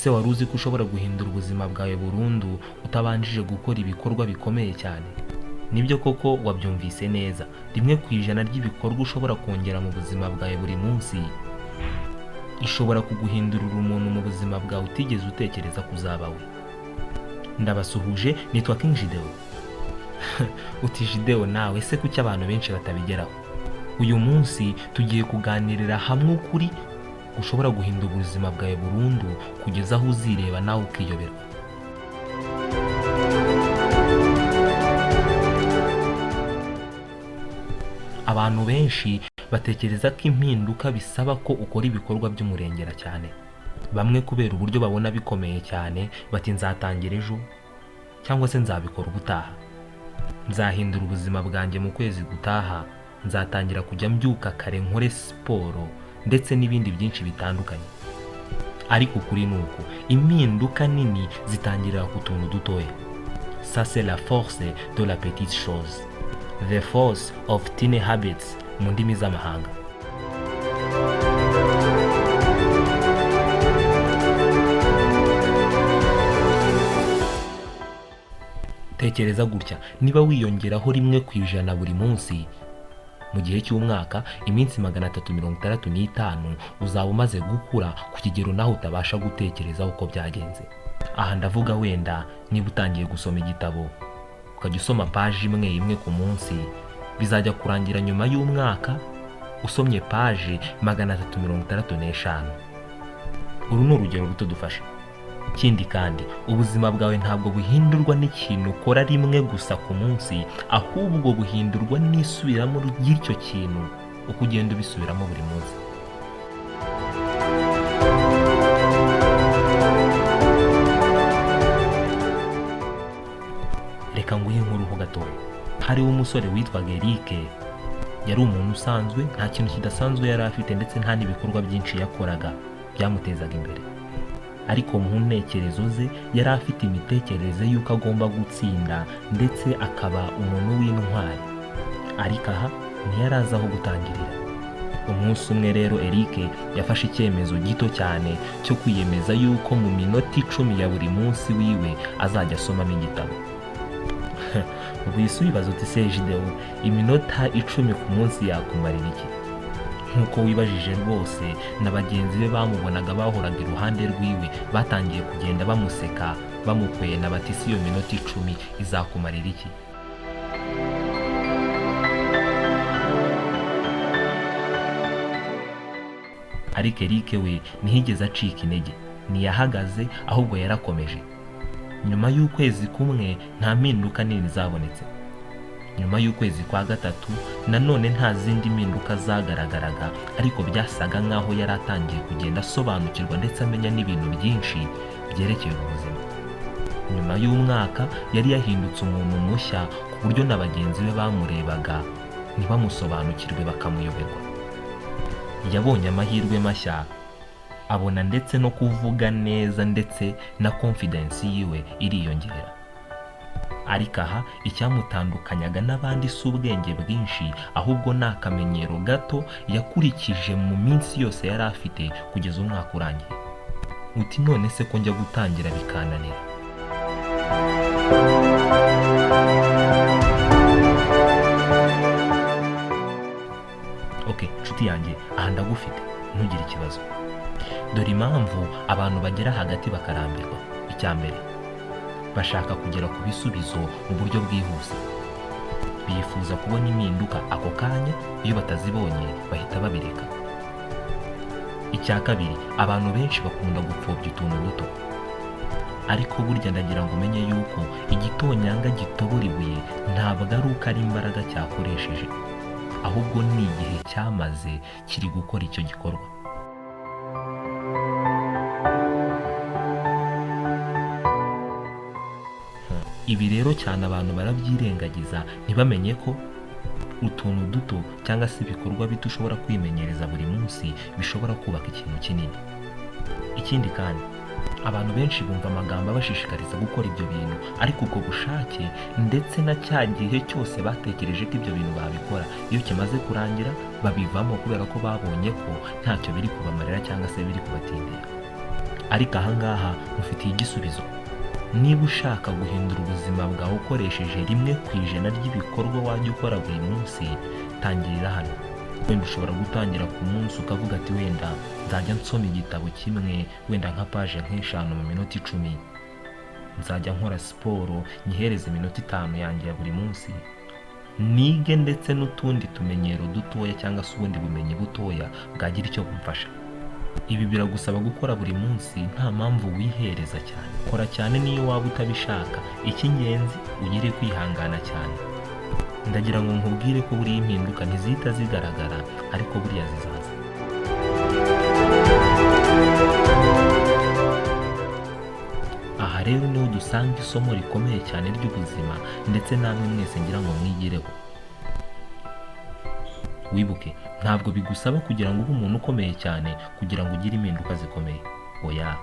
ese wari uzi ko ushobora guhindura ubuzima bwawe burundu utabanjije gukora ibikorwa bikomeye cyane? Nibyo koko wabyumvise neza, 1% ry'ibikorwa ushobora kongera mu buzima bwawe buri munsi ishobora kuguhindurira umuntu mu buzima bwawe utigeze utekereza kuzaba we. Ndabasuhuje, nitwa King Jideo. Uti Jideo nawe se kuki abantu benshi batabigeraho? Uyu munsi tugiye kuganirira hamwe ukuri ushobora guhindura ubuzima bwawe burundu kugeza aho uzireba nawe ukiyoberwa. Abantu benshi batekereza ko impinduka bisaba ko ukora ibikorwa by'umurengera cyane. Bamwe kubera uburyo babona bikomeye cyane bati nzatangira ejo cyangwa se nzabikora ubutaha. Nzahindura ubuzima bwanjye mu kwezi gutaha, nzatangira kujya mbyuka kare nkore siporo ndetse n'ibindi byinshi bitandukanye. Ariko kuri nuko impinduka nini zitangirira ku tuntu dutoya. Ça c'est la force de la petite chose. The force of tiny habits mu ndimi z'amahanga. Tekereza gutya, niba wiyongeraho 1% buri munsi mu gihe cy'umwaka, iminsi 365 uzaba umaze gukura ku kigero naho utabasha gutekereza uko byagenze. Aha ndavuga wenda niba utangiye gusoma igitabo ukajya usoma paji imwe ku munsi, bizajya kurangira nyuma y'umwaka usomye paji 365. Uru ni urugero ruto dufashe. Ikindi kandi ubuzima bwawe ntabwo buhindurwa n'ikintu ukora rimwe gusa ku munsi, ahubwo buhindurwa n'isubiramo ry'icyo kintu uko ugenda ubisubiramo buri munsi. Reka nguhe inkuru ho gatoya. Hariho umusore witwaga Eric. Yari umuntu usanzwe, nta kintu kidasanzwe yari afite ndetse nta n'ibikorwa byinshi yakoraga byamutezaga imbere. Ariko mu ntekerezo ze yari afite imitekerereze y'uko agomba gutsinda ndetse akaba umuntu w'intwari. Ariko aha ntiyari azi aho gutangirira. Umunsi umwe rero Eric yafashe icyemezo gito cyane cyo kwiyemeza yuko mu minota 10 ya buri munsi wiwe azajya asomamo igitabo. Ubwo yisubibaza uti se Jideo, iminota 10 ku munsi yakumarira iki? Nkuko wibajije rwose, na bagenzi be bamubonaga bahoraga iruhande rwiwe batangiye kugenda bamuseka bamukwena bati si iyo minota 10 izakumarira iki? Ariko Eric we ntiyigeze acika intege, ntiyahagaze ahubwo yarakomeje. Nyuma y'ukwezi kumwe nta mpinduka nini zabonetse. Nyuma y'ukwezi kwa gatatu nanone nta zindi mpinduka zagaragaraga, ariko byasaga nkaho yari atangiye kugenda asobanukirwa ndetse amenya n'ibintu byinshi byerekeye ubuzima. Nyuma y'umwaka yari yahindutse umuntu mushya ku buryo na bagenzi be bamurebaga ntibamusobanukirwe bakamuyoberwa. Yabonye amahirwe mashya, abona ndetse no kuvuga neza ndetse na confidence yiwe iriyongera. Ariko aha icyamutandukanyaga n'abandi si ubwenge bwinshi, ahubwo ni akamenyero gato yakurikije mu minsi yose yari afite kugeza umwaka urangiye. Uti none se ko njya gutangira bikananira? Okay, nshuti yanjye, aha ndagufite, ntugire ikibazo. Dore impamvu abantu bagera hagati bakarambirwa. Icya mbere, bashaka kugera ku bisubizo mu buryo bwihuse. Bifuza kubona impinduka ako kanya, iyo batazibonye bahita babireka. Icya kabiri, abantu benshi bakunda gupfobya utuntu duto. Ariko burya ndagira ngo umenye yuko igitonyanga gitobora ibuye ntabwo ari uko ari imbaraga cyakoresheje, ahubwo ni igihe cyamaze kiri gukora icyo gikorwa. Ibi rero cyane abantu barabyirengagiza, ntibamenye ko utuntu duto cyangwa se ibikorwa bito ushobora kwimenyereza buri munsi bishobora kubaka ikintu kinini. Ikindi kandi abantu benshi bumva amagambo abashishikariza gukora ibyo bintu, ariko ubwo bushake ndetse na cya gihe cyose batekereje ko ibyo bintu babikora, iyo kimaze kurangira babivamo kubera ko babonye ko ntacyo biri kubamarira cyangwa se biri kubatindira. ariko ahangaha mufitiye igisubizo. Niba ushaka guhindura ubuzima bwawe ukoresheje 1% ry'ibikorwa wajya ukora buri munsi, tangirira hano. Wenda ushobora gutangira ku munsi ukavuga ati wenda nzajya nsoma igitabo kimwe, wenda nka paje nk'eshanu mu minota 10. Nzajya nkora siporo nyihereze iminota 5 yanjye ya buri munsi. Nige ndetse n'utundi tumenyero dutoya cyangwa se ubundi bumenyi butoya bwagira icyo bumfasha. Ibi biragusaba gukora buri munsi, nta mpamvu wihereza cyane. Kora cyane niyo waba utabishaka, icy'ingenzi ugire kwihangana cyane. Ndagira ngo nkubwire ko buriya impinduka ntizihita zigaragara, ariko buriya zizaza. Aha rero niho dusanga isomo rikomeye cyane ry'ubuzima, ndetse namwe mwese ngira ngo mwigireho. Wibuke, ntabwo bigusaba kugira ngo ube umuntu ukomeye cyane kugira ngo ugire impinduka zikomeye. Oya,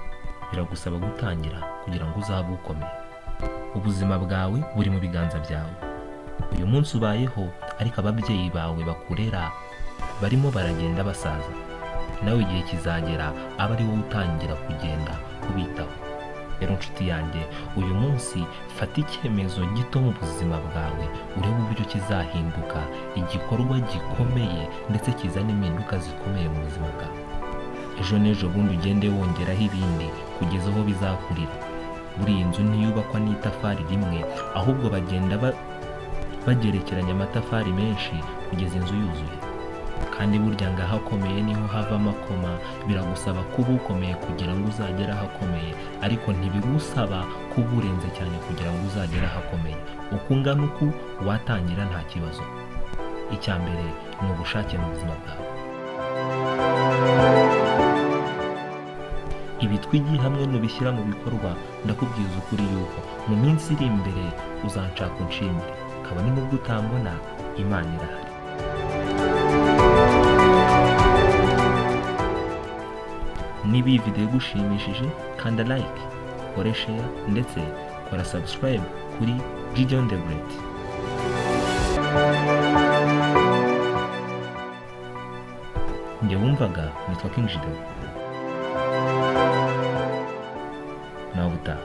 biragusaba gutangira kugira ngo uzabe ukomeye. Ubuzima bwawe buri mu biganza byawe. Uyu munsi ubayeho, ariko ababyeyi bawe bakurera barimo baragenda basaza. Nawe igihe kizagera aba ari wowe utangira kugenda ubitaho. Rero nshuti yanjye, uyu munsi fata icyemezo gito mu buzima bwawe, urebe uburyo kizahinduka igikorwa gikomeye ndetse kizana impinduka zikomeye mu buzima bwawe. Ejo n'ejo bundi ugende wongeraho ibindi kugeza aho bizakurira. Buriya inzu ntiyubakwa n'itafari rimwe, ahubwo bagenda bagerekeranya amatafari menshi kugeza inzu yuzuye. Kandi burya ngo ahakomeye niho hava amakoma. Biragusaba kuba ukomeye kugira ngo uzagere ahakomeye, ariko ntibigusaba kuba urenze cyane kugira ngo uzagere ahakomeye. Uko ungana uku watangira nta kibazo. Icya mbere ni ubushake mu buzima bwawe. Ibi twigiye hamwe nubishyira mu bikorwa, ndakubwiza ukuri yuko mu minsi iri imbere uzanshaka unshimire, kabone nubwo utambona, Imana irahari. Niba iyi video igushimishije, kanda like, kore share ndetse kora subscribe kuri Gideon the Great. Njye wumvaga nitwa King Gideon. Nawe utaha.